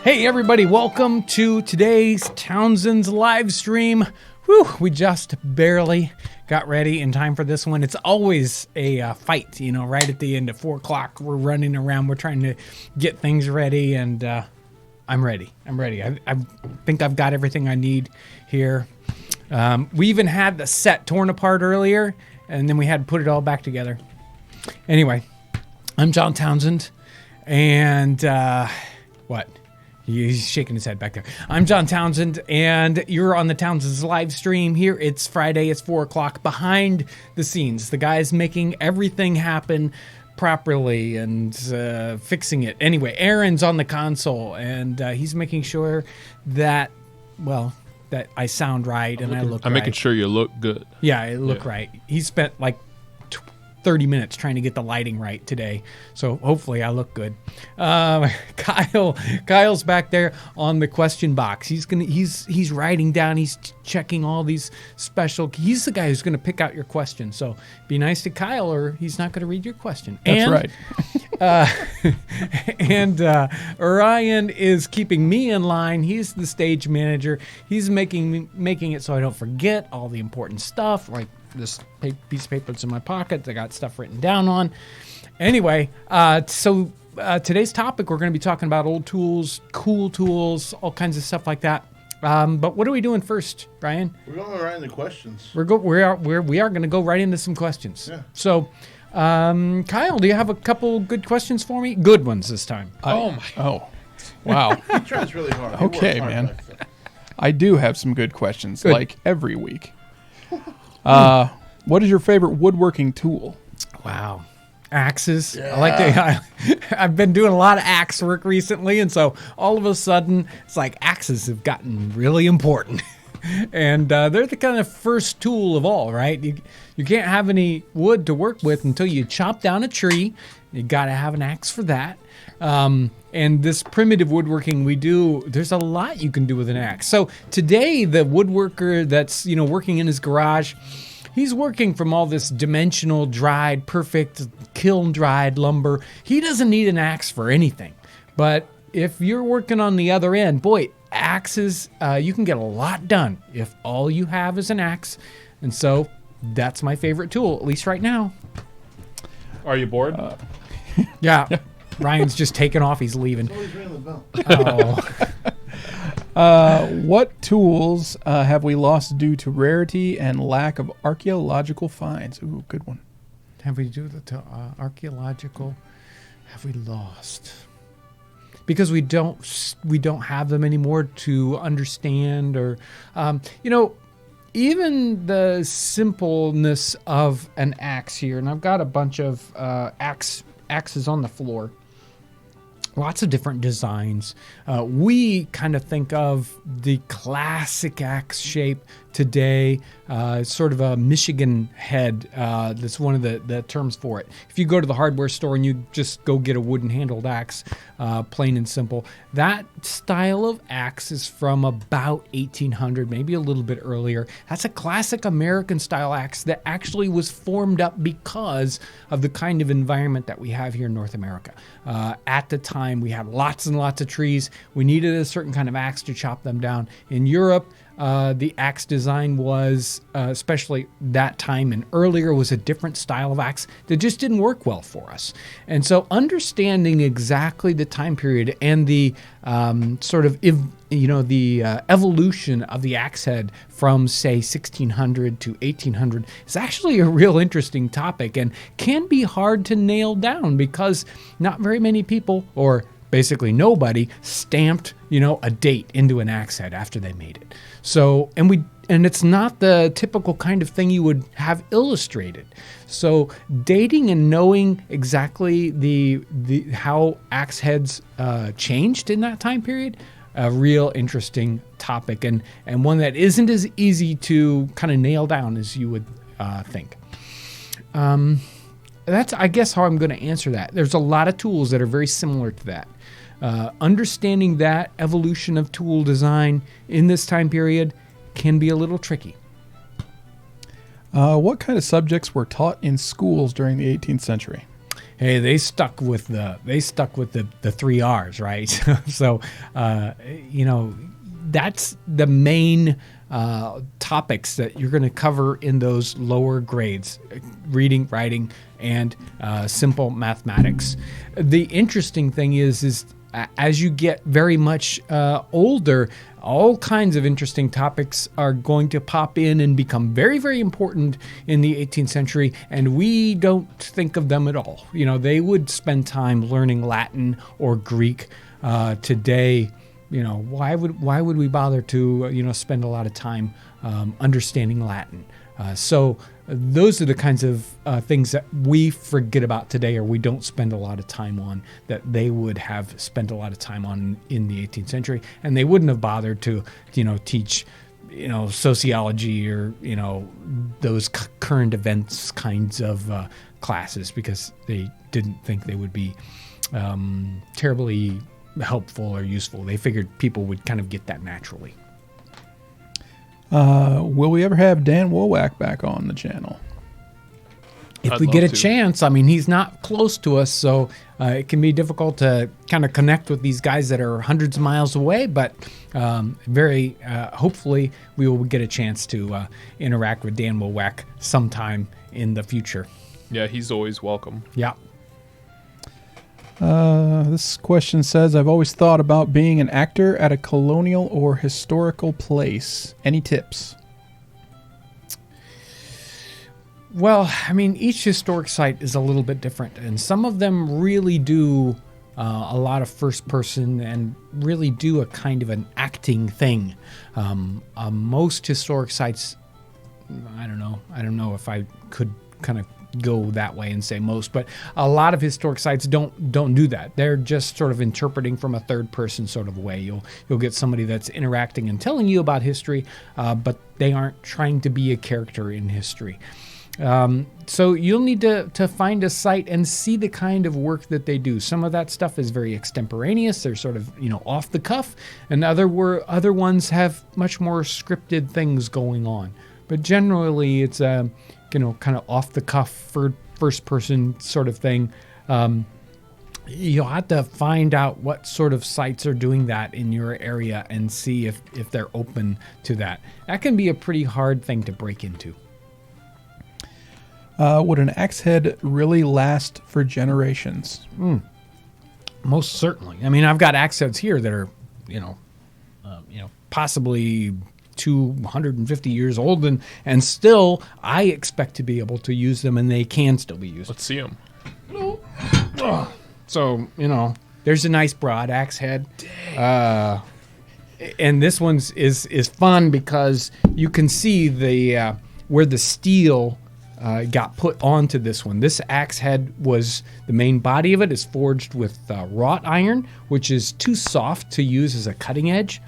Hey everybody, welcome to today's Townsends live stream. Whew, we just barely got ready in time for this one. It's always a fight, right at the end at 4 o'clock. We're running around, we're trying to get things ready, and I'm ready. I think I've got everything I need here. We even had the set torn apart earlier, and then we had to put it all back together. Anyway, I'm John Townsend, and what? He's shaking his head back there. I'm John Townsend, and you're on the Townsends live stream here. It's Friday. It's 4 o'clock. Behind the scenes, the guy's making everything happen properly and fixing it. Anyway, Aaron's on the console, and he's making sure that, that I sound right and I look right. I'm making sure you look good. Yeah, I look right. He spent like 30 minutes trying to get the lighting right today, so hopefully I look good. Kyle's back there on the question box. He's writing down, he's checking all these special. He's the guy who's gonna pick out your question, so be nice to Kyle or he's not gonna read your question. That's right. And Orion is keeping me in line. He's the stage manager. He's making it so I don't forget all the important stuff, like this piece of paper that's in my pocket. I got stuff written down on. Anyway, so today's topic, we're going to be talking about old tools, cool tools, all kinds of stuff like that. But what are we doing first, Ryan? We're going right into questions. We are going to go right into some questions. Yeah. So, Kyle, do you have a couple good questions for me? Good ones this time. Oh, wow. He tries really hard. He Okay, works hard man. back there. I do have some good questions, Good. like every week. What is your favorite woodworking tool? Wow. Axes. Yeah. I like I've been doing a lot of axe work recently, and so all of a sudden it's like axes have gotten really important. And they're the kind of first tool of all, right? You can't have any wood to work with until you chop down a tree. You got to have an axe for that. And this primitive woodworking we do, there's a lot you can do with an axe. So today, the woodworker that's working in his garage, he's working from all this dimensional, dried, perfect, kiln-dried lumber. He doesn't need an axe for anything. But if you're working on the other end, boy, axes, you can get a lot done if all you have is an axe. And so that's my favorite tool, at least right now. Are you bored? Yeah. Ryan's just taking off. He's leaving. Always ringing the bell. What tools have we lost due to rarity and lack of archaeological finds? Ooh, good one. Have we do the archaeological? Have we lost? Because we don't have them anymore to understand, or even the simpleness of an axe here. And I've got a bunch of axes on the floor. Lots of different designs. We kind of think of the classic axe shape today, sort of a Michigan head. That's one of the terms for it. If you go to the hardware store and you just go get a wooden handled axe, plain and simple, that style of axe is from about 1800, maybe a little bit earlier. That's a classic American style axe that actually was formed up because of the kind of environment that we have here in North America. At the time, we had lots and lots of trees. We needed a certain kind of axe to chop them down. In Europe, the axe design was, especially that time and earlier, was a different style of axe that just didn't work well for us. And so understanding exactly the time period and the evolution of the axe head from, say, 1600 to 1800 is actually a real interesting topic and can be hard to nail down because not very many people, or basically nobody, stamped, a date into an axe head after they made it. So, and it's not the typical kind of thing you would have illustrated. So dating and knowing exactly the how axe heads changed in that time period, a real interesting topic, and one that isn't as easy to kind of nail down as you would think. That's, I guess, how I'm going to answer that. There's a lot of tools that are very similar to that. Understanding that evolution of tool design in this time period can be a little tricky. What kind of subjects were taught in schools during the 18th century? Hey, they stuck with the three R's, right? So, that's the main topics that you're going to cover in those lower grades: reading, writing, and simple mathematics. The interesting thing is as you get very much older, all kinds of interesting topics are going to pop in and become very, very important in the 18th century, and we don't think of them at all. They would spend time learning Latin or Greek. Today, why would we bother to spend a lot of time understanding Latin? So those are the kinds of things that we forget about today, or we don't spend a lot of time on, that they would have spent a lot of time on in the 18th century, and they wouldn't have bothered to teach sociology or those current events kinds of classes, because they didn't think they would be terribly helpful or useful. They figured people would kind of get that naturally. Will we ever have Dan Wowak back on the channel? If we get a chance. I mean, he's not close to us, so it can be difficult to kind of connect with these guys that are hundreds of miles away, but hopefully we will get a chance to interact with Dan Wowak sometime in the future. Yeah, he's always welcome. Yeah. This question says, I've always thought about being an actor at a colonial or historical place. Any tips? Well, I mean, each historic site is a little bit different, and some of them really do a lot of first person and really do a kind of an acting thing. Most historic sites, I don't know if I could kind of go that way and say most, but a lot of historic sites don't do that. They're just sort of interpreting from a third person sort of way. You'll get somebody that's interacting and telling you about history, but they aren't trying to be a character in history. So you'll need to find a site and see the kind of work that they do. Some of that stuff is very extemporaneous. They're sort of off the cuff, and other ones have much more scripted things going on. But generally, it's kind of off the cuff first person sort of thing. You'll have to find out what sort of sites are doing that in your area and see if they're open to that. That can be a pretty hard thing to break into. Would an axe head really last for generations? Most certainly. I mean, I've got axe heads here that are, possibly 250 years old, and still I expect to be able to use them, and they can still be used. Let's see them. So, there's a nice broad axe head. And this one's is fun because you can see the where the steel got put onto this one. This axe head was, the main body of it is forged with wrought iron, which is too soft to use as a cutting edge.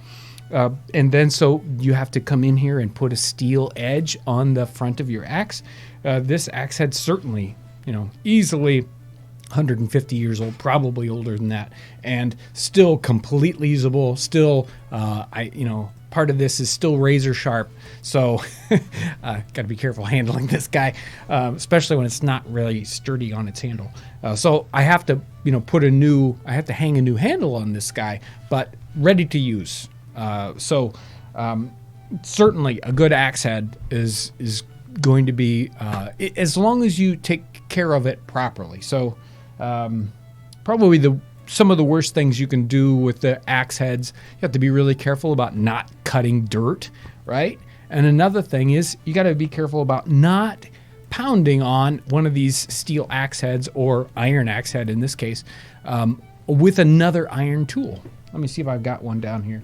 And then so you have to come in here and put a steel edge on the front of your axe. This axe head certainly, easily 150 years old, probably older than that, and still completely usable. Still, part of this is still razor sharp. So got to be careful handling this guy, especially when it's not really sturdy on its handle. So I have to, I have to hang a new handle on this guy, but ready to use. Certainly a good axe head is going to be, as long as you take care of it properly. So probably some of the worst things you can do with the axe heads, you have to be really careful about not cutting dirt, right? And another thing is you got to be careful about not pounding on one of these steel axe heads, or iron axe head in this case, with another iron tool. Let me see if I've got one down here.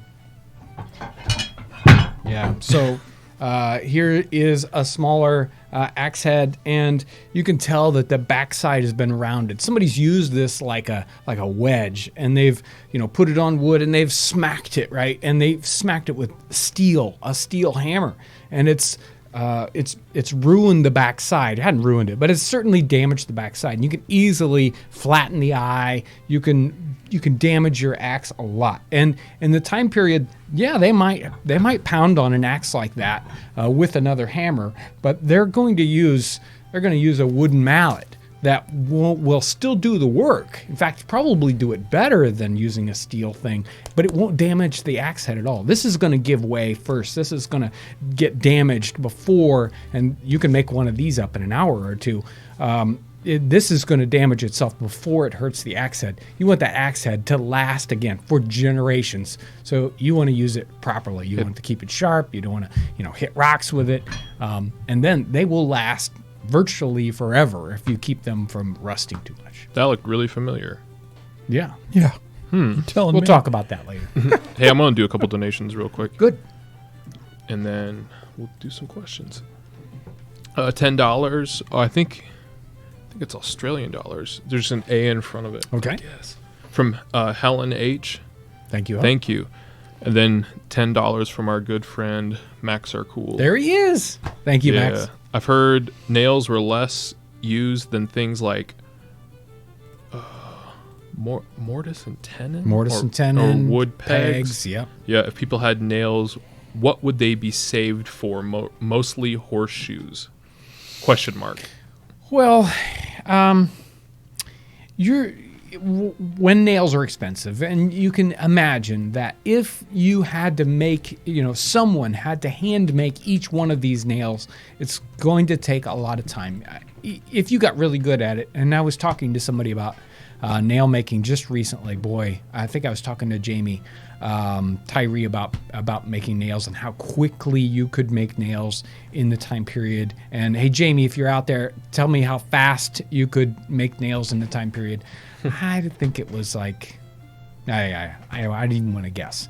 Yeah, so here is a smaller axe head, and you can tell that the backside has been rounded. Somebody's used this like a wedge, and they've put it on wood, and they've smacked it, right? And they've smacked it with a steel hammer, and it's ruined the backside. It hadn't ruined it, but it's certainly damaged the backside. And you can easily flatten the eye. You can damage your axe a lot. And in the time period, yeah, they might pound on an axe like that with another hammer, but they're going to use a wooden mallet, that will still do the work. In fact, probably do it better than using a steel thing, but it won't damage the axe head at all. This is going to give way first. This is going to get damaged before, and you can make one of these up in an hour or two. This is going to damage itself before it hurts the axe head. You want that axe head to last, again, for generations. So you want to use it properly. You want to keep it sharp. You don't want to, hit rocks with it. And then they will last virtually forever if you keep them from rusting too much. That looked really familiar. Yeah. Yeah. You're telling We'll me. talk about that later. Hey, I'm going to do a couple donations real quick. Good. And then we'll do some questions. $10. Oh, I think it's Australian dollars. There's an A in front of it. Okay. Yes. From Helen H. Thank you. Thank you. And then $10 from our good friend Max are cool. There he is. Thank you, Max. I've heard nails were less used than things like mortise and tenon? Mortise and tenon. Or wood pegs. Yep. Yeah, if people had nails, what would they be saved for? Mostly horseshoes? Question mark. Well, when nails are expensive, and you can imagine that if you had to make, someone had to hand make each one of these nails, it's going to take a lot of time. If you got really good at it, and I was talking to somebody about nail making just recently, I think I was talking to Jamie Tyree about making nails and how quickly you could make nails in the time period. And hey, Jamie, if you're out there, tell me how fast you could make nails in the time period. I think it was like, I didn't even want to guess.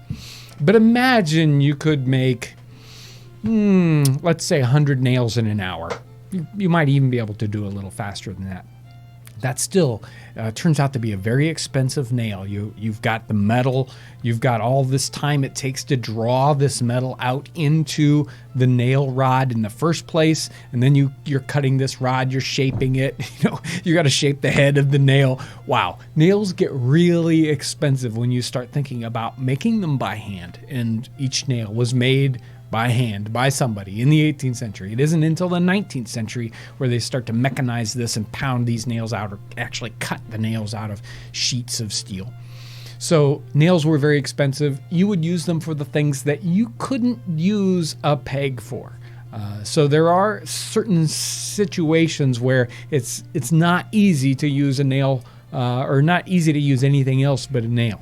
But imagine you could make, let's say 100 nails in an hour. You might even be able to do a little faster than that. That still turns out to be a very expensive nail. You've got the metal, you've got all this time it takes to draw this metal out into the nail rod in the first place, and then you're cutting this rod, you're shaping it. You got to shape the head of the nail. Wow, nails get really expensive when you start thinking about making them by hand, and each nail was made by hand, by somebody in the 18th century. It isn't until the 19th century where they start to mechanize this and pound these nails out, or actually cut the nails out of sheets of steel. So nails were very expensive. You would use them for the things that you couldn't use a peg for. So there are certain situations where it's not easy to use a nail, or not easy to use anything else but a nail.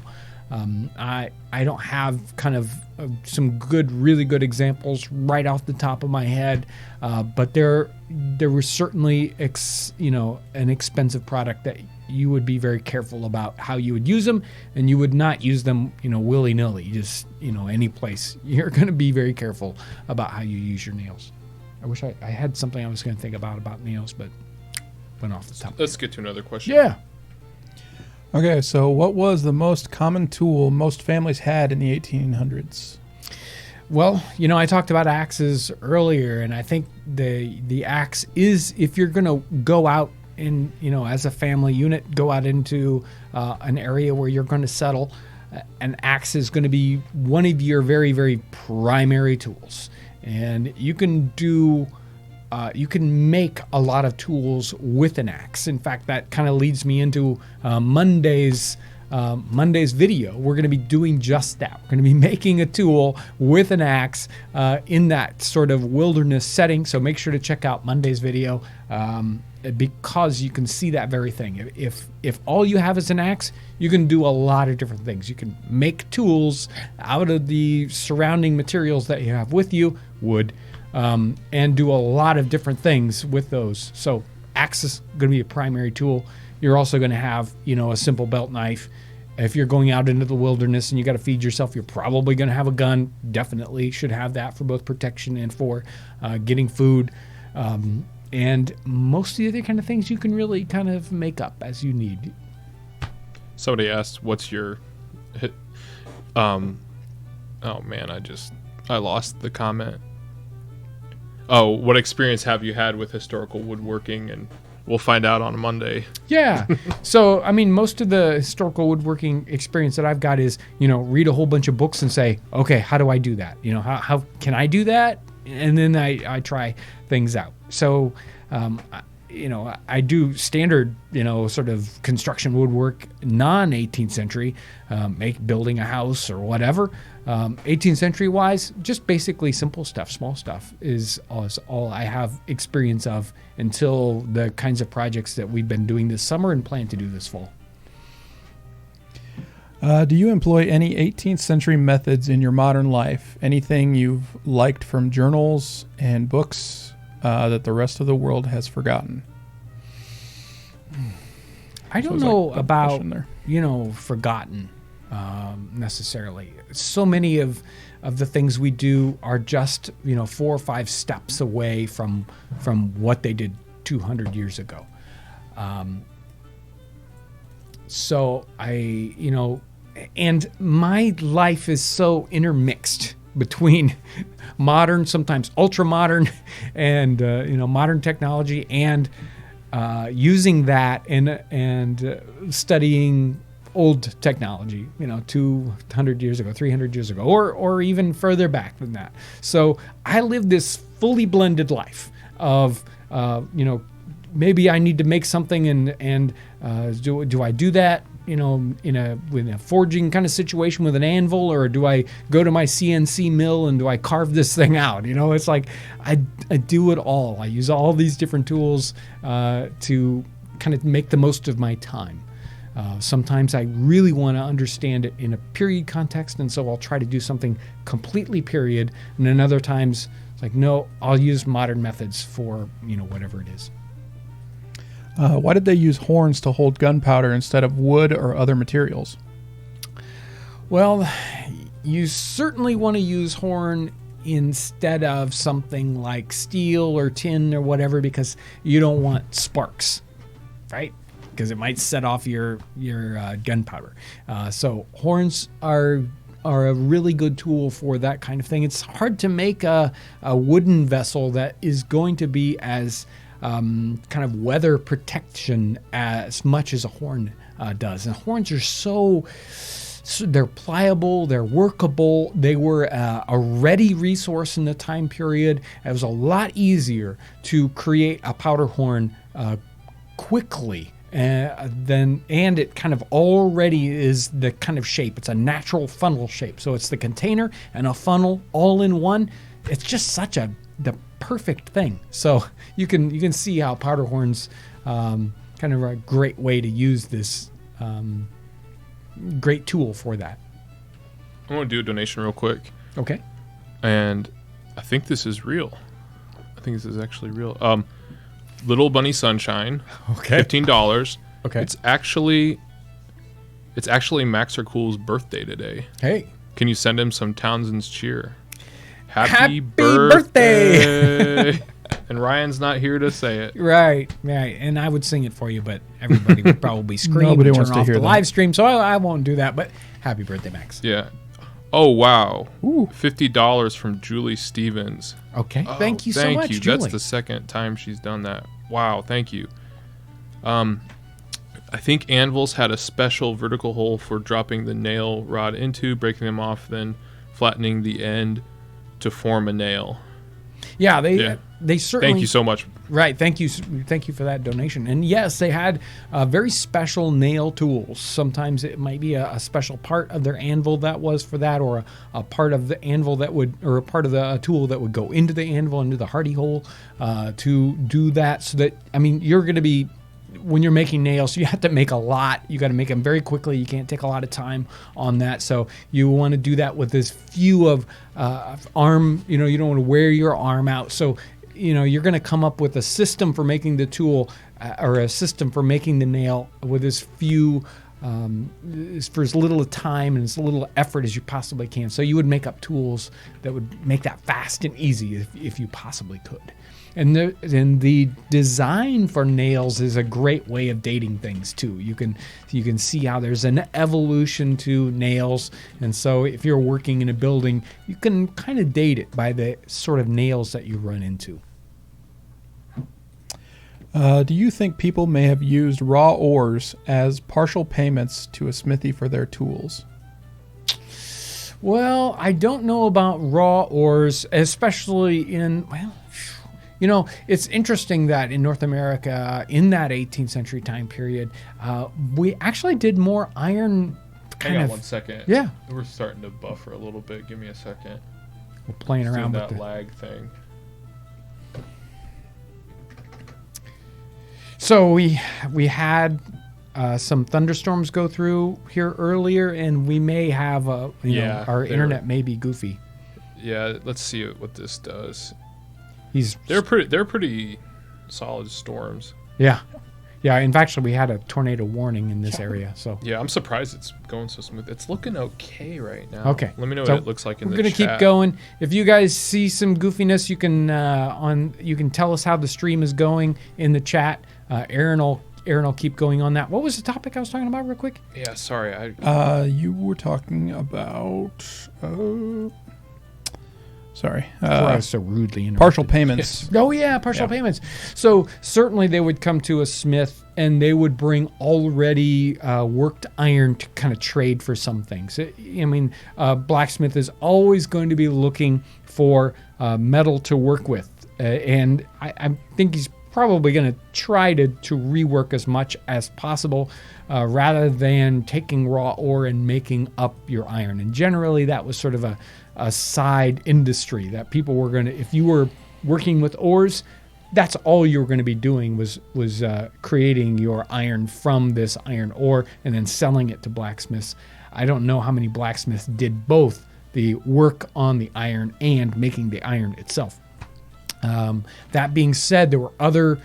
I don't have kind of some really good examples right off the top of my head, but there was certainly an expensive product that you would be very careful about how you would use them, and you would not use them willy-nilly, just any place. You're going to be very careful about how you use your nails. I wish I had something I was going to think about nails, but went off the top. Let's get to another question. Yeah. Okay, so what was the most common tool most families had in the 1800s? Well, I talked about axes earlier, and I think the axe is, if you're going to go out in, as a family unit, go out into an area where you're going to settle, an axe is going to be one of your very, very primary tools. And you can make a lot of tools with an axe. In fact, that kind of leads me into Monday's video. We're going to be doing just that. We're going to be making a tool with an axe in that sort of wilderness setting. So make sure to check out Monday's video because you can see that very thing. If all you have is an axe, you can do a lot of different things. You can make tools out of the surrounding materials that you have with you, wood, and do a lot of different things with those. So axe is going to be a primary tool. You're also going to have, a simple belt knife. If you're going out into the wilderness and you got to feed yourself, you're probably going to have a gun. Definitely should have that for both protection and for getting food. And most of the other kind of things you can really kind of make up as you need. Somebody asked, what's your oh man, I lost the comment. Oh, what experience have you had with historical woodworking? And we'll find out on Monday. Yeah. So, most of the historical woodworking experience that I've got is, read a whole bunch of books and say, okay, how do I do that? How can I do that? And then I try things out. So, I do standard, sort of construction woodwork, non-18th century, building a house or whatever. 18th century wise, just basically simple stuff, small stuff is all I have experience of until the kinds of projects that we've been doing this summer and plan to do this fall. Do you employ any 18th century methods in your modern life? Anything you've liked from journals and books that the rest of the world has forgotten? I don't know about, forgotten necessarily. So many of the things we do are just, 4 or 5 steps away from what they did 200 years ago. So and my life is so intermixed between modern, sometimes ultra modern, and modern technology, and using that and studying old technology, 200 years ago, 300 years ago, or even further back than that. So I live this fully blended life of maybe I need to make something and do I do that in a forging kind of situation with an anvil, or do I go to my CNC mill and do I carve this thing out? It's like I do it all. I use all these different tools to kind of make the most of my time. Sometimes I really want to understand it in a period context, and so I'll try to do something completely period. And then other times it's like, no, I'll use modern methods for whatever it is. Why did they use horns to hold gunpowder instead of wood or other materials? Well, you certainly want to use horn instead of something like steel or tin or whatever, because you don't want sparks, right? Because it might set off your gunpowder. So horns are a really good tool for that kind of thing. It's hard to make a wooden vessel that is going to be as kind of weather protection as much as a horn does. And horns are so they're pliable, they're workable. They were a ready resource in the time period. It was a lot easier to create a powder horn quickly and it kind of already is the kind of shape. It's a natural funnel shape. So it's the container and a funnel all in one. It's just the perfect thing. So you can see how powder horns kind of a great way to use this great tool for that. I want to do a donation real quick. Okay. And I think this is real. I think this is actually real. Little Bunny Sunshine. Okay. $15. Okay. It's actually Max or Cool's birthday today. Hey. Can you send him some Townsends cheer? Happy birthday! And Ryan's not here to say it. Right. And I would sing it for you, but everybody would probably scream Nobody and wants turn to off hear the that. live stream, so I won't do that. But happy birthday, Max. Yeah. Oh, wow. Ooh. $50 from Julie Stevens. Okay. Oh, thank you so much, Thank you. Julie. That's the second time she's done that. Wow. Thank you. I think anvils had a special vertical hole for dropping the nail rod into, breaking them off, then flattening the end to form a nail. Yeah, they certainly. Thank you so much. Right. Thank you for that donation. And yes, they had very special nail tools. Sometimes it might be a special part of their anvil that was for that, or a part of the anvil that would, or a part of the tool that would go into the anvil, into the hardy hole to do that. So that, you're going to be, when you're making nails, you have to make a lot. You got to make them very quickly. You can't take a lot of time on that. So you want to do that with as few of arm, you don't want to wear your arm out. So, you're going to come up with a system for making the tool or a system for making the nail with as few, for as little time and as little effort as you possibly can. So you would make up tools that would make that fast and easy if you possibly could. And the design for nails is a great way of dating things too. You can see how there's an evolution to nails, and so if you're working in a building, you can kind of date it by the sort of nails that you run into. Do you think people may have used raw ores as partial payments to a smithy for their tools? Well, I don't know about raw ores, especially You know, it's interesting that in North America, in that 18th century time period, we actually did more iron Hang on 1 second. Yeah. We're starting to buffer a little bit. Give me a second. We're playing Just around doing with that the lag thing. So we had some thunderstorms go through here earlier, and we may have Yeah, our they internet were- may be goofy. Yeah, let's see what this does. He's They're pretty solid storms. yeah. In fact, we had a tornado warning in this area. So Yeah, I'm surprised it's going so smooth. It's looking okay right now. okay, Let me know So what it looks like in we're the gonna chat. keep going. If you guys see some goofiness, you can tell us how the stream is going in the chat. Aaron will keep going on that. What was the topic I was talking about, real quick? Yeah, sorry. You were talking about. Sorry. Before I was so rudely interrupted. Partial payments. Oh yeah, partial payments. So certainly they would come to a smith and they would bring already worked iron to kind of trade for some things. I mean, blacksmith is always going to be looking for metal to work with, and I think he's probably going to try to rework as much as possible rather than taking raw ore and making up your iron. And generally that was sort of a side industry that people were going to, if you were working with ores, that's all you were going to be doing was creating your iron from this iron ore and then selling it to blacksmiths. I don't know how many blacksmiths did both the work on the iron and making the iron itself. That being said, there were other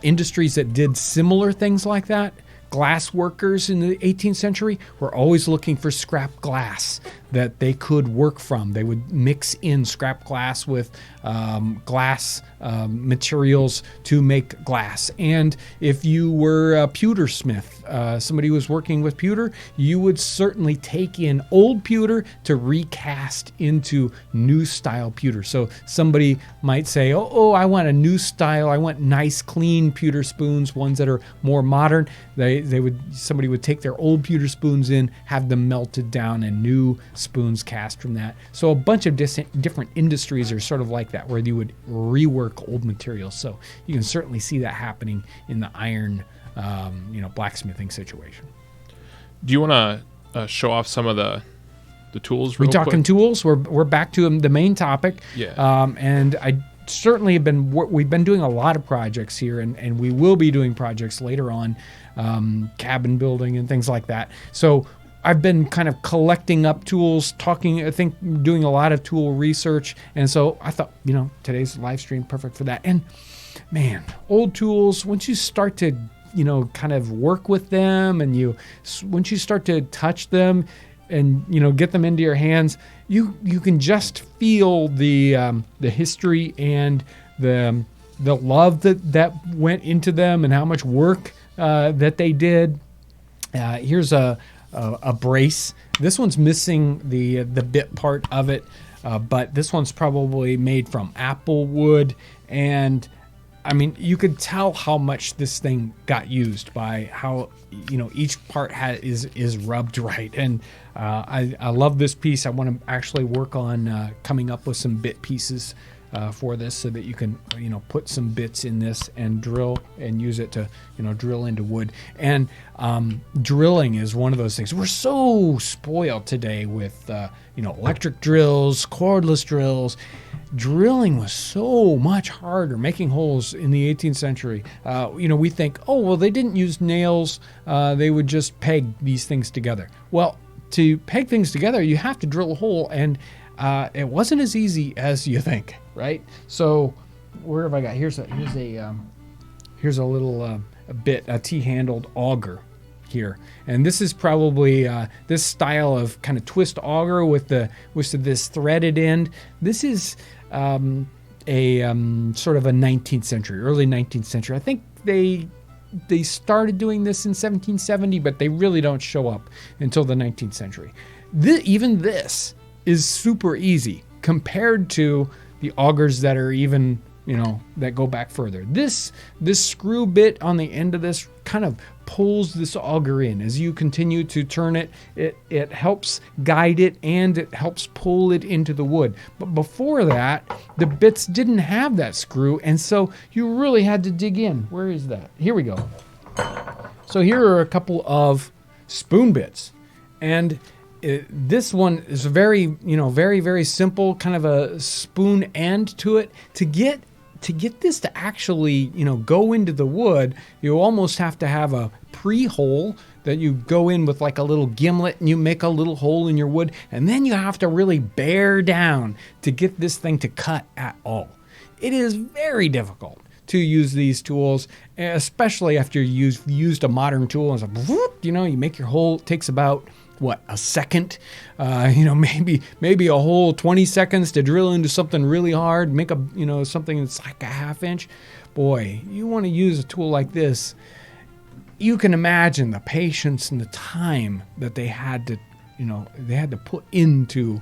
industries that did similar things like that. Glass workers in the 18th century were always looking for scrap glass that they could work from. They would mix in scrap glass with glass materials to make glass. And if you were a pewter smith, somebody who was working with pewter, you would certainly take in old pewter to recast into new style pewter. So somebody might say, oh, I want a new style. I want nice, clean pewter spoons, ones that are more modern. Somebody would take their old pewter spoons in, have them melted down, and new spoons cast from that. So a bunch of different industries are sort of like that, where you would rework old materials. So you can certainly see that happening in the iron, blacksmithing situation. Do you want to show off some of the tools? We Real talking quick? tools. We're back to the main topic. Yeah. And I certainly we've been doing a lot of projects here, and we will be doing projects later on, cabin building and things like that. So I've been kind of collecting up tools, doing a lot of tool research. And so I thought, today's live stream, perfect for that. And man, old tools, once you start to, kind of work with them, and once you start to touch them and, get them into your hands, you can just feel the history and the love that went into them and how much work that they did. Here's a brace. This one's missing the bit part of it, but this one's probably made from apple wood, and I mean, you could tell how much this thing got used by how each part is rubbed right. And I love this piece. I want to actually work on coming up with some bit pieces for this, so that you can put some bits in this and drill and use it to drill into wood. And drilling is one of those things. We're so spoiled today with electric drills, cordless drills. Drilling was so much harder, making holes in the 18th century. We think, oh, well, they didn't use nails. They would just peg these things together. Well, to peg things together, you have to drill a hole, and it wasn't as easy as you think, right? So where have I got? Here's a little bit, a T-handled auger here, and this is probably this style of kind of twist auger with this threaded end. This is a sort of a 19th century, early 19th century. I think they started doing this in 1770, but they really don't show up until the 19th century. Even this is super easy compared to the augers that are even, that go back further. This screw bit on the end of this kind of pulls this auger in. As you continue to turn it, it helps guide it and it helps pull it into the wood. But before that, the bits didn't have that screw, and so you really had to dig in. Where is that? Here we go. So here are a couple of spoon bits, and this one is very, very simple, kind of a spoon end to it. To get this to actually, go into the wood, you almost have to have a pre-hole that you go in with like a little gimlet, and you make a little hole in your wood, and then you have to really bear down to get this thing to cut at all. It is very difficult to use these tools, especially after you've used a modern tool. And it's like, you make your hole. It takes about a second, maybe a whole 20 seconds to drill into something really hard, make something that's like a half inch. Boy, you want to use a tool like this, you can imagine the patience and the time that they had to put into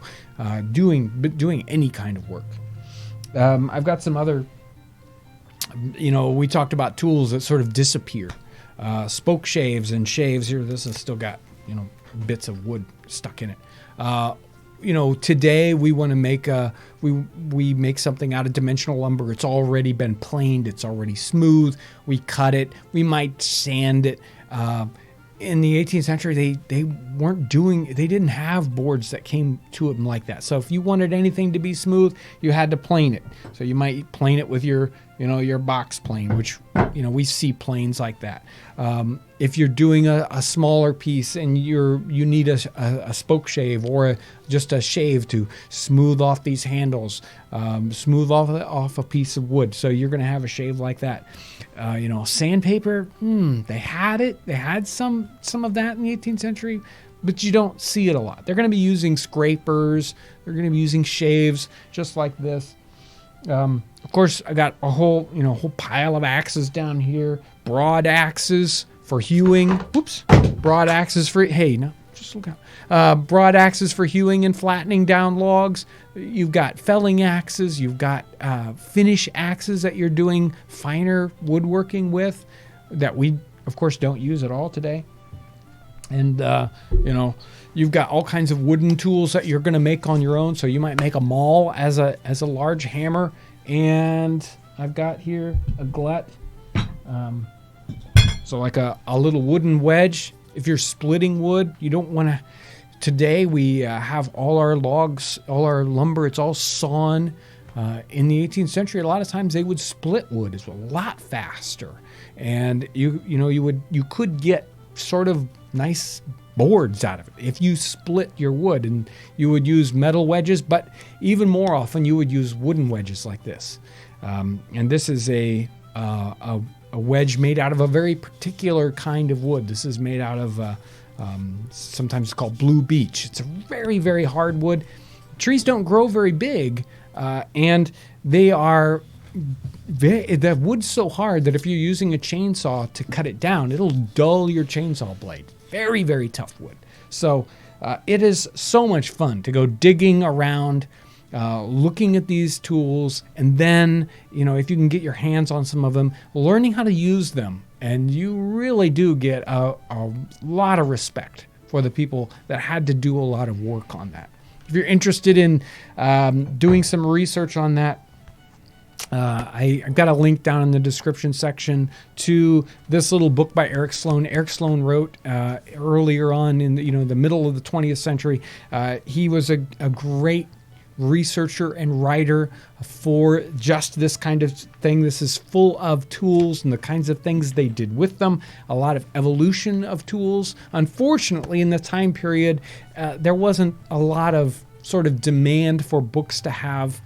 doing any kind of work. I've got some other, we talked about tools that sort of disappear, spoke shaves and shaves. Here, this has still got, bits of wood stuck in it. Today we want to make we make something out of dimensional lumber. It's already been planed. It's already smooth. We cut it. We might sand it. In the 18th century, they didn't have boards that came to them like that. So if you wanted anything to be smooth, you had to plane it. So you might plane it with your box plane, which, we see planes like that. If you're doing a smaller piece and you need a spoke shave or just a shave to smooth off these handles, smooth off a piece of wood. So you're going to have a shave like that. Sandpaper, they had it. They had some of that in the 18th century, but you don't see it a lot. They're going to be using scrapers. They're going to be using shaves just like this. Of course, I got a whole pile of axes down here. Broad axes for hewing. Oops. Broad axes for, just look out. Broad axes for hewing and flattening down logs. You've got felling axes. You've got finish axes that you're doing finer woodworking with that we, of course, don't use at all today. And, you've got all kinds of wooden tools that you're going to make on your own. So you might make a maul as a large hammer. And I've got here a glut. So like a little wooden wedge. If you're splitting wood, you don't want to. Today we have all our logs, all our lumber. It's all sawn. In the 18th century, a lot of times they would split wood. It's a lot faster, and you could get sort of nice boards out of it if you split your wood, and you would use metal wedges, but even more often you would use wooden wedges like this. And this is a wedge made out of a very particular kind of wood. This is made out of sometimes it's called blue beech. It's a very, very hard wood. Trees don't grow very big, and they are the wood's so hard that if you're using a chainsaw to cut it down, it'll dull your chainsaw blade. Very, very tough wood. So it is so much fun to go digging around, looking at these tools, and then, if you can get your hands on some of them, learning how to use them. And you really do get a lot of respect for the people that had to do a lot of work on that. If you're interested in doing some research on that, I've got a link down in the description section to this little book by Eric Sloane. Eric Sloane wrote earlier on in the middle of the 20th century. He was a great researcher and writer for just this kind of thing. This is full of tools and the kinds of things they did with them. A lot of evolution of tools. Unfortunately, in the time period, there wasn't a lot of sort of demand for books to have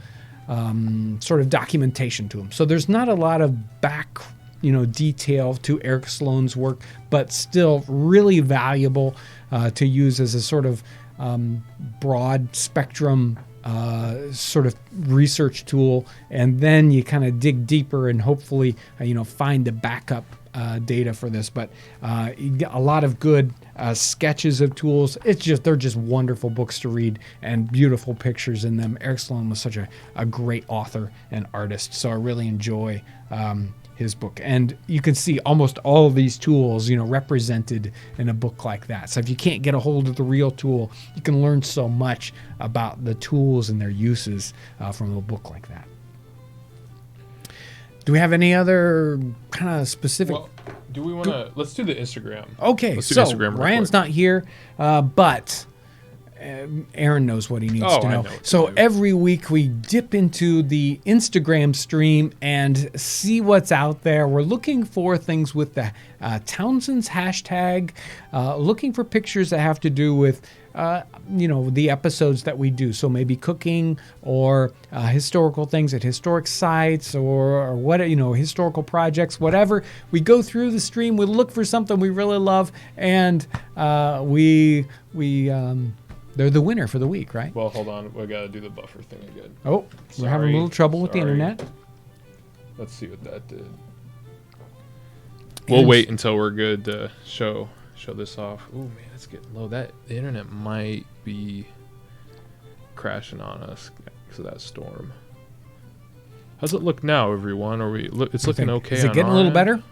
sort of documentation to them. So there's not a lot of back, detail to Eric Sloane's work, but still really valuable to use as a sort of broad spectrum sort of research tool. And then you kind of dig deeper and hopefully, find the backup data for this. But you get a lot of good sketches of tools. They're just wonderful books to read and beautiful pictures in them. Eric Sloane was such a great author and artist, so I really enjoy his book. And you can see almost all of these tools, represented in a book like that. So if you can't get a hold of the real tool, you can learn so much about the tools and their uses from a book like that. Do we have any other kind of specific? Well, do we want to? Let's do the Instagram. Okay, Let's do so Instagram real Ryan's quick. not here, but Aaron knows what he needs Oh, to I know. know what to So do. every week we dip into the Instagram stream and see what's out there. We're looking for things with the Townsends hashtag, looking for pictures that have to do with the episodes that we do. So maybe cooking or historical things at historic sites or what, historical projects, whatever. We go through the stream, we look for something we really love, and they're the winner for the week, right? Well, hold on. We gotta do the buffer thing again. Oh, we're having a Sorry. little trouble with the Sorry. internet. Let's see what that did. We'll wait until we're good to show this off. Oh man, it's getting low. The internet might be crashing on us because of that storm. How's it look now, everyone? It's looking okay. Is it on getting a our little end? better?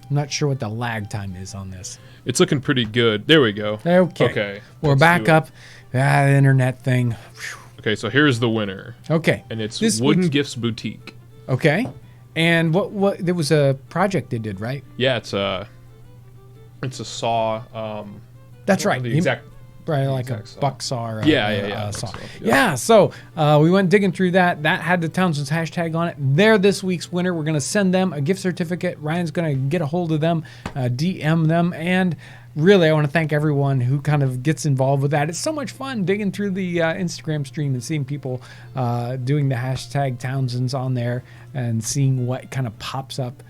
I'm not sure what the lag time is on this. It's looking pretty good. There we go. Okay. Okay. We're let's back do it. up. The internet thing. Whew. Okay, so here's the winner, Okay. and it's This Wooden week's- Gifts Boutique. Okay. And what there was a project they did, right? Yeah, it's a saw. That's I don't right. know the You- exact. Right, like a exact saw. buck saw or Yeah, saw. buck saw, Yeah, so we went digging through that. That had the Townsends hashtag on it. They're this week's winner. We're going to send them a gift certificate. Ryan's going to get a hold of them, DM them, and really I want to thank everyone who kind of gets involved with that. It's so much fun digging through the Instagram stream and seeing people doing the hashtag Townsends on there and seeing what kind of pops up.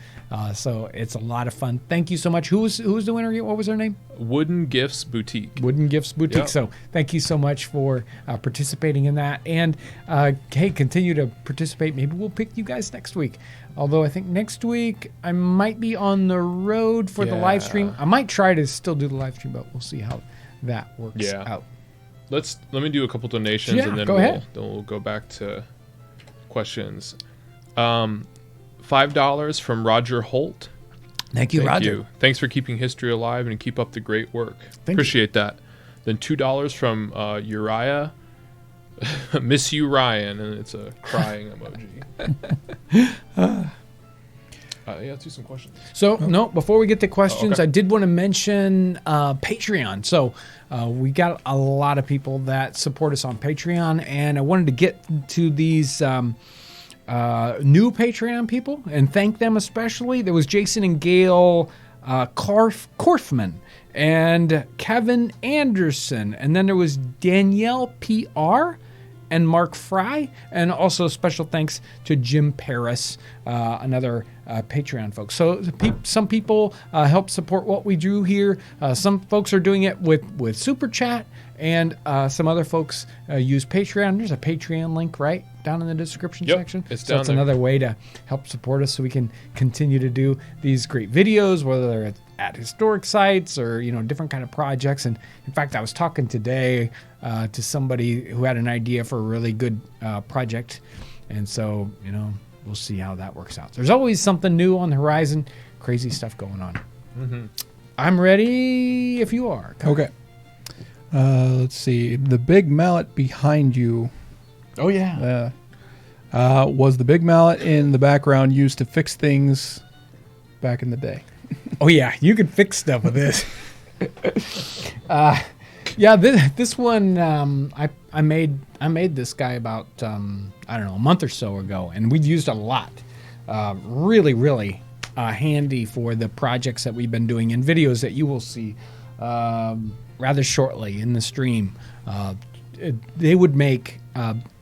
So it's a lot of fun. Thank you so much. Who was the winner? What was her name? Wooden Gifts Boutique. Wooden Gifts Boutique. Yep. So thank you so much for participating in that. And hey, continue to participate. Maybe we'll pick you guys next week. Although I think next week I might be on the road for the live stream. I might try to still do the live stream, but we'll see how that works out. Let me do a couple donations Yeah, and then go ahead. we'll go back to questions. $5 from Roger Holt. Thank you, Thank Roger. you. Thanks for keeping history alive and keep up the great work. Thank you. Appreciate that. Then $2 from Uriah. Miss you, Ryan, and it's a crying emoji. Yeah, let's do some questions. So, no, before we get to questions, okay. I did want to mention Patreon. So, we got a lot of people that support us on Patreon, and I wanted to get to these new Patreon people and thank them especially. There was Jason and Gail Korfman and Kevin Anderson, and then there was Danielle PR and Mark Fry, and also special thanks to Jim Paris, another Patreon folks. So some people help support what we do here. Some folks are doing it with Super Chat, and some other folks use Patreon. There's a Patreon link right down in the description Yep, section. it's So down that's there. another way to help support us so we can continue to do these great videos, whether they're at historic sites or different kind of projects. And in fact, I was talking today to somebody who had an idea for a really good project, and so we'll see how that works out. There's always something new on the horizon, crazy stuff going on. Mm-hmm. I'm ready if you are. Okay. Let's see. The big mallet behind you. Oh yeah. Was the big mallet in the background used to fix things back in the day? Oh yeah, you can fix stuff with this. Yeah, this one I made this guy about I don't know, a month or so ago, and we've used a lot. Really handy for the projects that we've been doing and videos that you will see rather shortly in the stream. They would make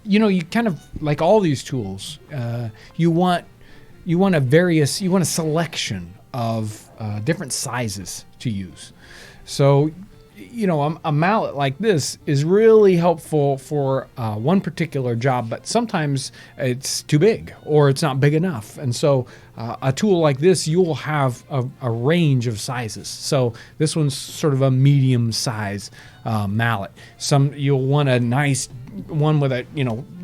you kind of like all these tools. You want a selection of different sizes to use. So, a mallet like this is really helpful for one particular job, but sometimes it's too big or it's not big enough. And so a tool like this, you'll have a range of sizes. So this one's sort of a medium size mallet. You'll want a nice one with a,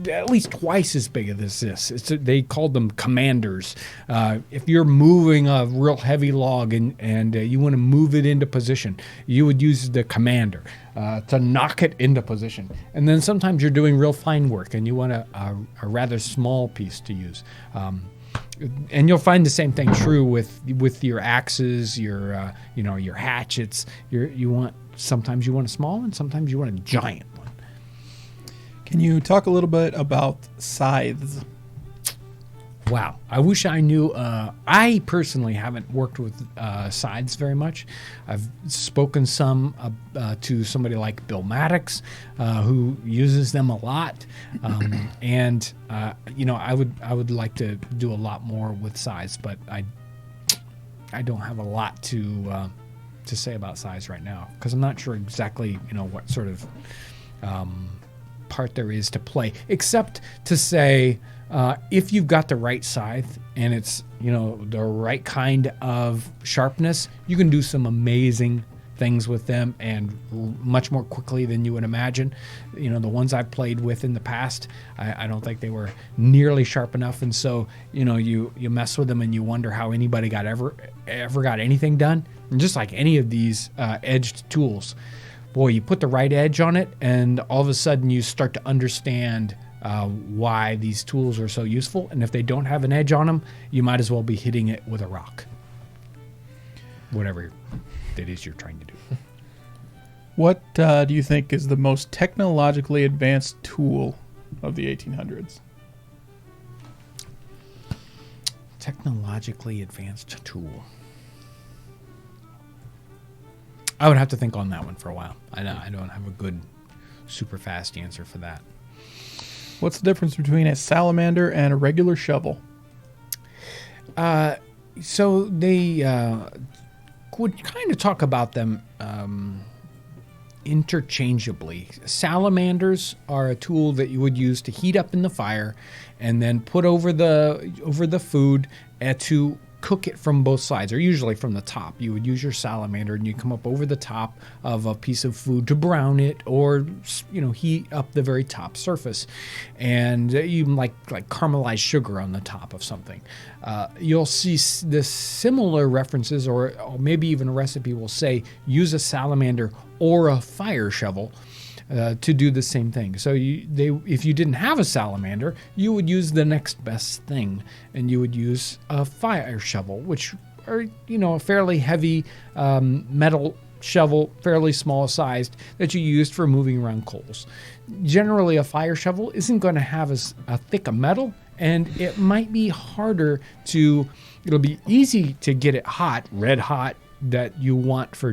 at least twice as big as this. They called them commanders. If you're moving a real heavy log and you want to move it into position, you would use the commander to knock it into position. And then sometimes you're doing real fine work and you want a rather small piece to use. And you'll find the same thing true with your axes, your hatchets. Sometimes you want a small one, sometimes you want a giant one. Can you talk a little bit about scythes? Wow, I wish I knew. I personally haven't worked with scythes very much. I've spoken some to somebody like Bill Maddox, who uses them a lot, and I would like to do a lot more with scythes, but I don't have a lot to say about scythes right now because I'm not sure exactly what sort of part there is to play, except to say. If you've got the right scythe and it's, the right kind of sharpness, you can do some amazing things with them and much more quickly than you would imagine. The ones I've played with in the past, I don't think they were nearly sharp enough. And so, you mess with them and you wonder how anybody ever got anything done. And just like any of these edged tools, boy, you put the right edge on it and all of a sudden you start to understand why these tools are so useful. And if they don't have an edge on them, you might as well be hitting it with a rock. Whatever it is you're trying to do. What do you think is the most technologically advanced tool of the 1800s? Technologically advanced tool. I would have to think on that one for a while. I don't have a good, super fast answer for that. What's the difference between a salamander and a regular shovel? So they would kind of talk about them interchangeably. Salamanders are a tool that you would use to heat up in the fire and then put over the food to cook it from both sides, or usually from the top. You would use your salamander and you come up over the top of a piece of food to brown it, or heat up the very top surface, and you like caramelized sugar on the top of something. You'll see the similar references, or maybe even a recipe will say use a salamander or a fire shovel to do the same thing. So if you didn't have a salamander, you would use the next best thing, and you would use a fire shovel, which are a fairly heavy metal shovel, fairly small sized, that you used for moving around coals. Generally, a fire shovel isn't going to have as thick a metal, and it might be harder to. It'll be easy to get it hot, red hot, that you want for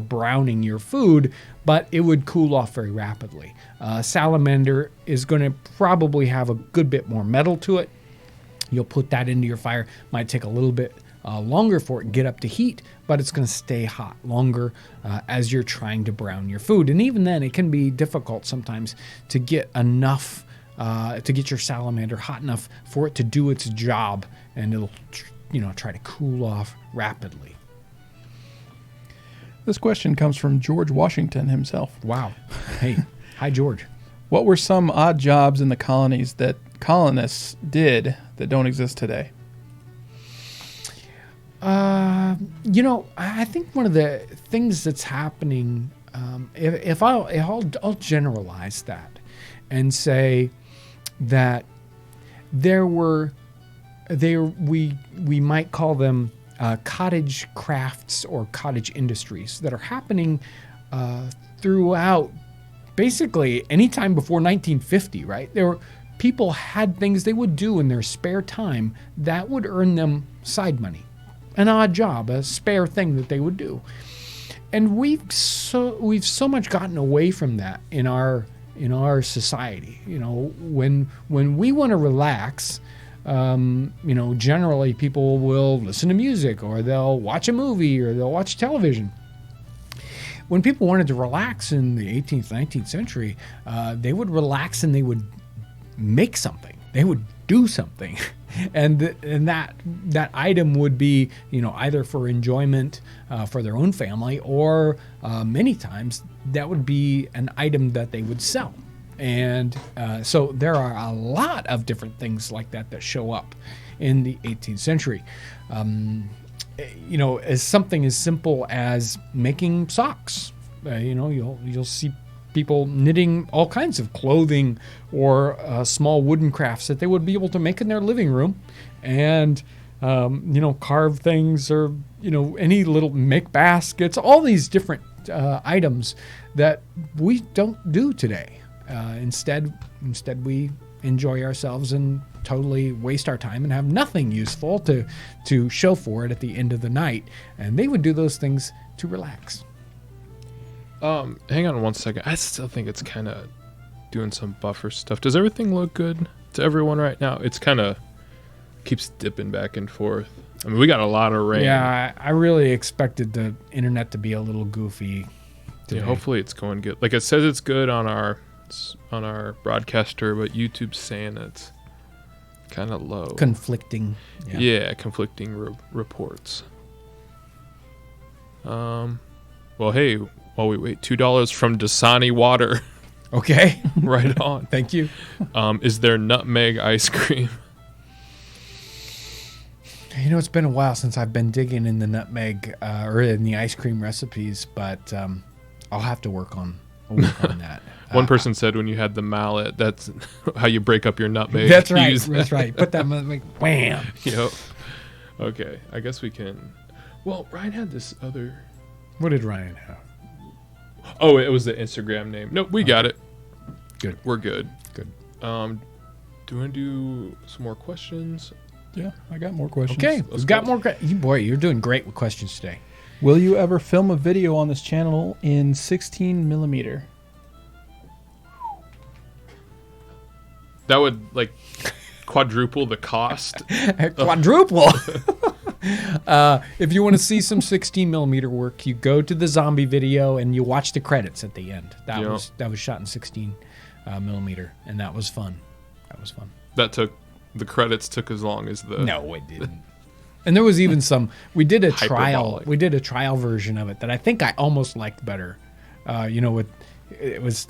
browning your food, but it would cool off very rapidly. Salamander is going to probably have a good bit more metal to it. You'll put that into your fire. Might take a little bit longer for it to get up to heat, but it's going to stay hot longer as you're trying to brown your food. And even then, it can be difficult sometimes to get enough, to get your salamander hot enough for it to do its job, and it'll try to cool off rapidly. This question comes from George Washington himself. Wow. Hey, hi, George. What were some odd jobs in the colonies that colonists did that don't exist today? I think one of the things that's happening, I'll generalize that and say that we might call them cottage crafts or cottage industries that are happening throughout basically any time before 1950, right? People had things they would do in their spare time that would earn them side money, an odd job, a spare thing that they would do. And we've so much gotten away from that in our society. When we want to relax, generally people will listen to music, or they'll watch a movie, or they'll watch television. When people wanted to relax in the 18th, 19th century, they would relax and they would make something. They would do something. And that item would be, either for enjoyment for their own family, or many times that would be an item that they would sell. And so there are a lot of different things like that show up in the 18th century. As something as simple as making socks. You'll see people knitting all kinds of clothing or small wooden crafts that they would be able to make in their living room, and carve things, or any little, make baskets, all these different items that we don't do today. Instead we enjoy ourselves and totally waste our time and have nothing useful to show for it at the end of the night. And they would do those things to relax. Hang on one second. I still think it's kind of doing some buffer stuff. Does everything look good to everyone right now? It's kind of keeps dipping back and forth. I mean, we got a lot of rain. Yeah, I really expected the internet to be a little goofy today. Yeah, hopefully it's going good. Like, it says it's good on our broadcaster, but YouTube's saying it's kind of low. Conflicting. Yeah, conflicting reports. Well, hey, while we wait, $2 from Dasani Water. Okay. Right on. Thank you. Is there nutmeg ice cream? It's been a while since I've been digging in the nutmeg or in the ice cream recipes, but I'll have to work on that. One person said when you had the mallet, that's how you break up your nutmeg. That's right. That's right. Put that nutmeg, wham. Yep. Okay, I guess we can. Well, Ryan had this other. What did Ryan have? Oh, it was the Instagram name. Nope, we got it. Good. We're good. Good. Do you want to do some more questions? Yeah, I got more questions. Okay, Let's we've got go. more. Boy, you're doing great with questions today. Will you ever film a video on this channel in 16 millimeter? That would quadruple the cost. Quadruple. If you want to see some 16 millimeter work, you go to the zombie video and you watch the credits at the end. That was shot in 16 millimeter, and that was fun. The credits took as long as the. No, it didn't. And there was even some. We did a trial. Hyperbolic. We did a trial version of it that I think I almost liked better. It was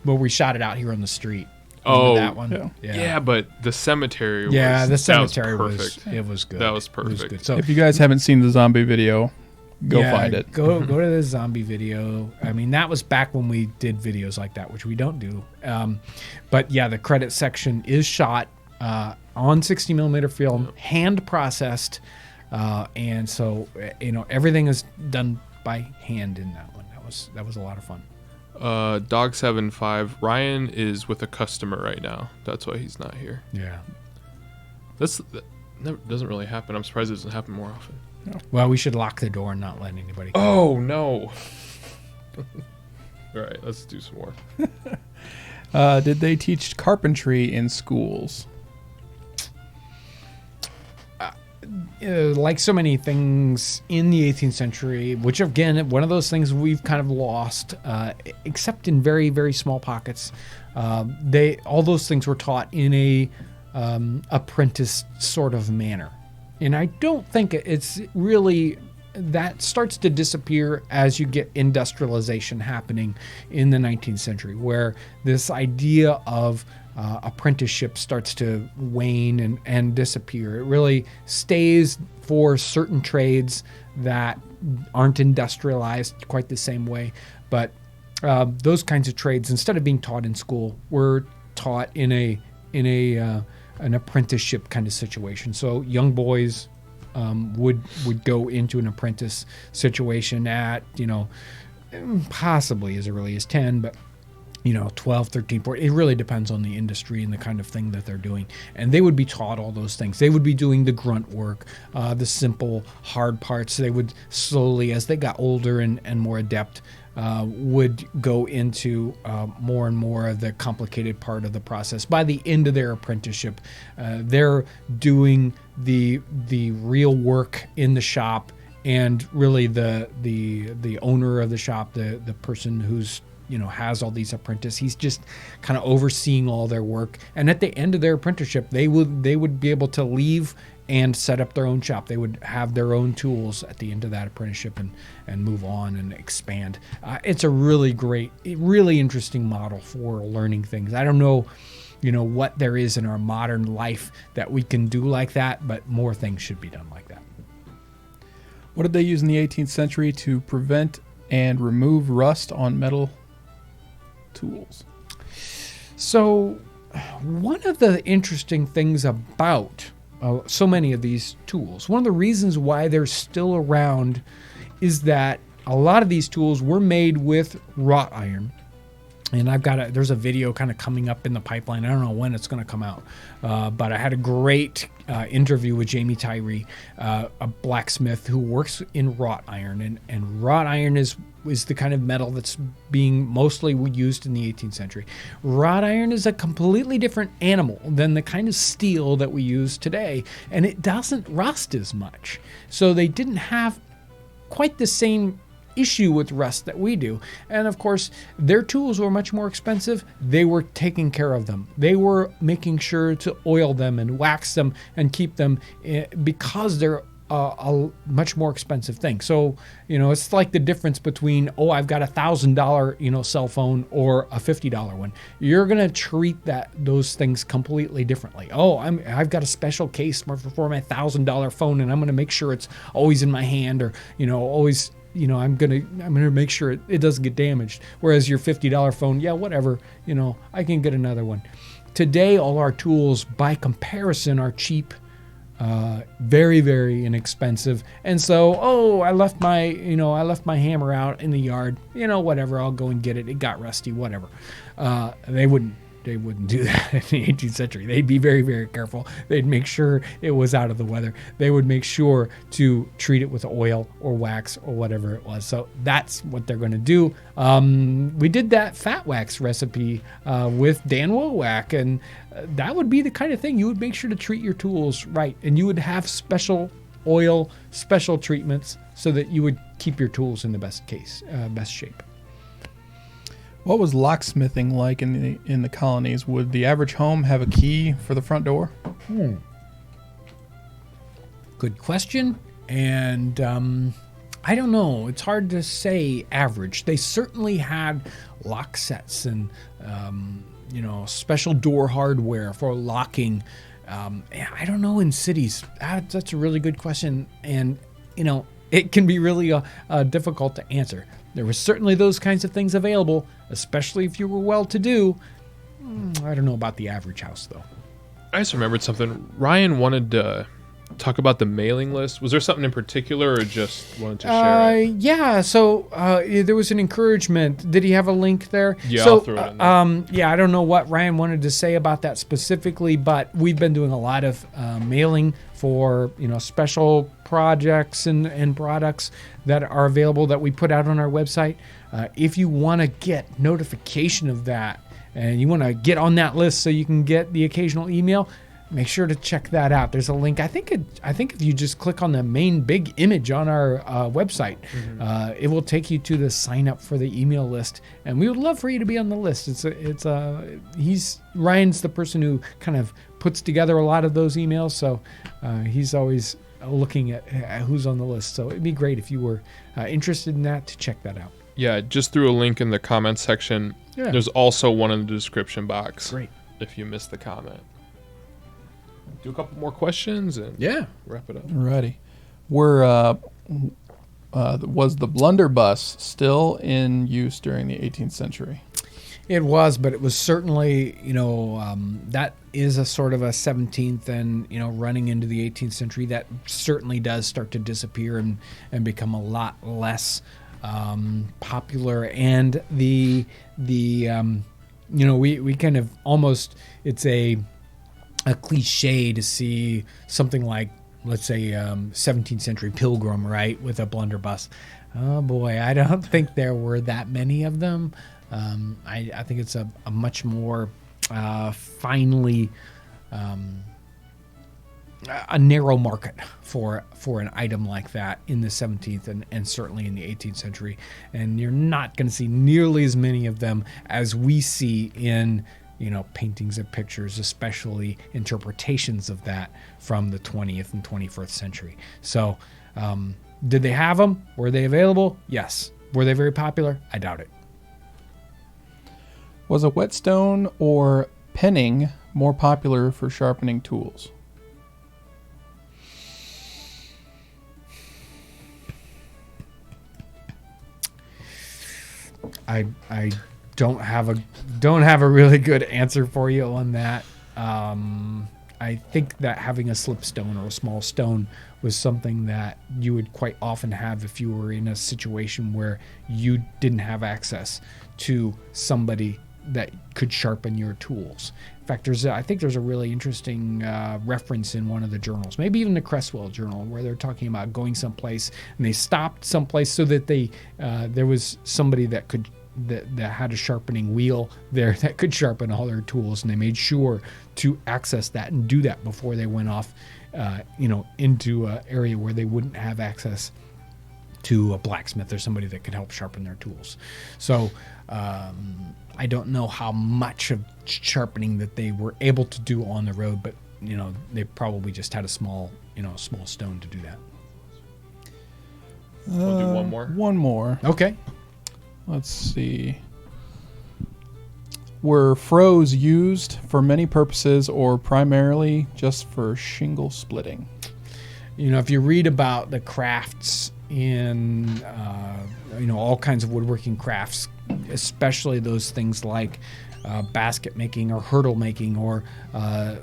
where we shot it out here on the street. Remember that one? Yeah, but the cemetery was. Yeah, the cemetery was was perfect. it was good. That was It perfect. good. So If you guys haven't seen the zombie video, go find it. Go to the zombie video. I mean, that was back when we did videos like that, which we don't do. But yeah, the credit section is shot on 60 millimeter film, hand processed, and so everything is done by hand in that one. That was a lot of fun. Dog75, Ryan is with a customer right now. That's why he's not here. Yeah. That never, doesn't really happen. I'm surprised it doesn't happen more often. Well, we should lock the door and not let anybody come. Oh, no. All right, let's do some more. Did they teach carpentry in schools? Like so many things in the 18th century, which again, one of those things we've kind of lost, except in very, very small pockets. All those things were taught in a apprentice sort of manner, and I don't think it's really that starts to disappear as you get industrialization happening in the 19th century, where this idea of apprenticeship starts to wane and disappear. It really stays for certain trades that aren't industrialized quite the same way. But those kinds of trades, instead of being taught in school, were taught in an apprenticeship kind of situation. So young boys would go into an apprentice situation at possibly as early as 10, but 12, 13, 14. It really depends on the industry and the kind of thing that they're doing. And they would be taught all those things. They would be doing the grunt work, the simple, hard parts. They would slowly, as they got older and more adept, would go into more and more of the complicated part of the process. By the end of their apprenticeship, they're doing the real work in the shop, and really the owner of the shop, the person who's has all these apprentices. He's just kind of overseeing all their work. And at the end of their apprenticeship, they would be able to leave and set up their own shop. They would have their own tools at the end of that apprenticeship and move on and expand. It's a really great, really interesting model for learning things. I don't know, what there is in our modern life that we can do like that, but more things should be done like that. What did they use in the 18th century to prevent and remove rust on metal tools? So one of the interesting things about so many of these tools, one of the reasons why they're still around is that a lot of these tools were made with wrought iron. And there's a video kind of coming up in the pipeline. I don't know when it's going to come out. But I had a great interview with Jamie Tyree, a blacksmith who works in wrought iron. And wrought iron is the kind of metal that's being mostly used in the 18th century. Wrought iron is a completely different animal than the kind of steel that we use today. And it doesn't rust as much. So they didn't have quite the same issue with rust that we do. And of course, their tools were much more expensive. They were taking care of them. They were making sure to oil them and wax them and keep them because they're a much more expensive thing. So, it's like the difference between, I've got $1,000, cell phone or a $50 one. You're going to treat those things completely differently. I've got a special case for my $1,000 phone, and I'm going to make sure it's always in my hand, or, always, I'm gonna make sure it doesn't get damaged. Whereas your $50 phone, whatever, I can get another one. Today, all our tools, by comparison, are cheap, very, very inexpensive. And so, I left my hammer out in the yard. Whatever, I'll go and get it. It got rusty, whatever. They wouldn't do that in the 18th century. They'd be very, very careful. They'd make sure it was out of the weather. They would make sure to treat it with oil or wax or whatever it was. So that's what they're going to do. We did that fat wax recipe with Dan Wowak, and that would be the kind of thing you would make sure to treat your tools right. And you would have special oil, special treatments so that you would keep your tools in the best shape. What was locksmithing like in the colonies? Would the average home have a key for the front door? Good question. And I don't know. It's hard to say average. They certainly had lock sets and special door hardware for locking. I don't know in cities. That's a really good question. And it can be really difficult to answer. There were certainly those kinds of things available, especially if you were well-to-do. I don't know about the average house, though. I just remembered something. Ryan wanted to talk about the mailing list. Was there something in particular, or just wanted to share it? Yeah, so there was an encouragement. Did he have a link there? Yeah, so, I'll throw it in there. I don't know what Ryan wanted to say about that specifically, but we've been doing a lot of mailing for special projects and products that are available that we put out on our website. If you want to get notification of that and you want to get on that list so you can get the occasional email, make sure to check that out. There's a link. I think if you just click on the main big image on our website, it will take you to the sign up for the email list. And we would love for you to be on the list. Ryan's the person who kind of puts together a lot of those emails, so he's always looking at who's on the list. So it'd be great if you were interested in that to check that out. Yeah, just threw a link in the comments section. Yeah. There's also one in the description box. Great. If you missed the comment. Do a couple more questions and wrap it up. Alrighty. Was the blunderbuss still in use during the 18th century? It was, but it was certainly, that is a sort of a 17th and, running into the 18th century. That certainly does start to disappear and become a lot less popular. And we kind of almost, it's a cliche to see something like, let's say, 17th century pilgrim, right, with a blunderbuss. Oh boy, I don't think there were that many of them. I think it's a much more finely a narrow market for an item like that in the 17th and certainly in the 18th century. And you're not going to see nearly as many of them as we see in, paintings and pictures, especially interpretations of that from the 20th and 21st century. So, did they have them? Were they available? Yes. Were they very popular? I doubt it. Was a whetstone or penning more popular for sharpening tools? I don't have a really good answer for you on that. I think that having a slipstone or a small stone was something that you would quite often have if you were in a situation where you didn't have access to somebody that could sharpen your tools. In fact, I think there's a really interesting reference in one of the journals, maybe even the Cresswell journal, where they're talking about going someplace and they stopped someplace so that there was somebody that had a sharpening wheel there that could sharpen all their tools, and they made sure to access that and do that before they went off, into an area where they wouldn't have access to a blacksmith or somebody that could help sharpen their tools. So I don't know how much of sharpening that they were able to do on the road, but they probably just had a small stone to do that. We'll do one more. One more. Okay. Let's see. Were froes used for many purposes or primarily just for shingle splitting? If you read about the crafts in, all kinds of woodworking crafts, especially those things like basket making or hurdle making or, a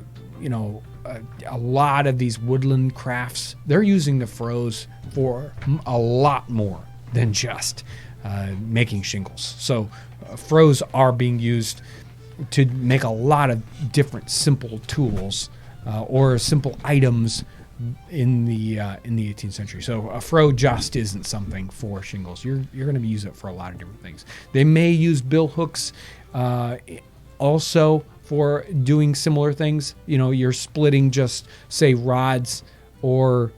lot of these woodland crafts, they're using the froes for a lot more than just making shingles. So froes are being used to make a lot of different simple tools or simple items in the 18th century. So a froe just isn't something for shingles. You're going to use it for a lot of different things. They may use bill hooks also for doing similar things. You're splitting just say rods or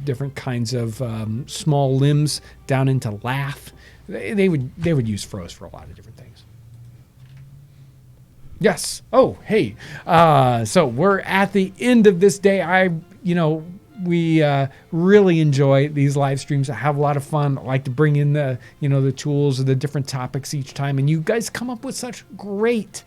different kinds of small limbs down into lath. They would use froes for a lot of different things. Yes. Oh, hey. So we're at the end of this day. We really enjoy these live streams. I have a lot of fun. I like to bring in the tools or the different topics each time, and you guys come up with such great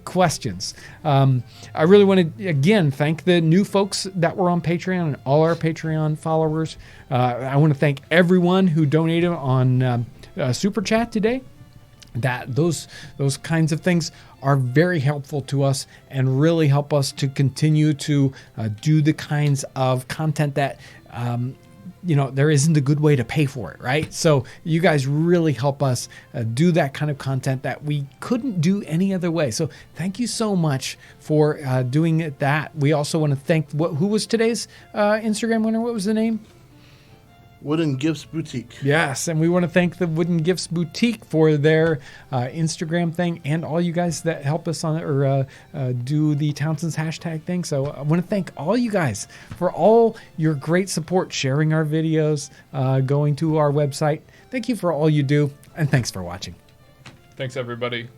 questions. I really want to again thank the new folks that were on Patreon and all our Patreon followers. I want to thank everyone who donated on Super Chat today. That those kinds of things are very helpful to us and really help us to continue to do the kinds of content that there isn't a good way to pay for it, right? So you guys really help us do that kind of content that we couldn't do any other way. So thank you so much for doing it. That we also want to thank who was today's Instagram winner? What was the name? Wooden Gifts Boutique. Yes, and we want to thank the Wooden Gifts Boutique for their Instagram thing and all you guys that help us on or do the Townsends hashtag thing. So I want to thank all you guys for all your great support, sharing our videos, going to our website. Thank you for all you do, and thanks for watching. Thanks, everybody.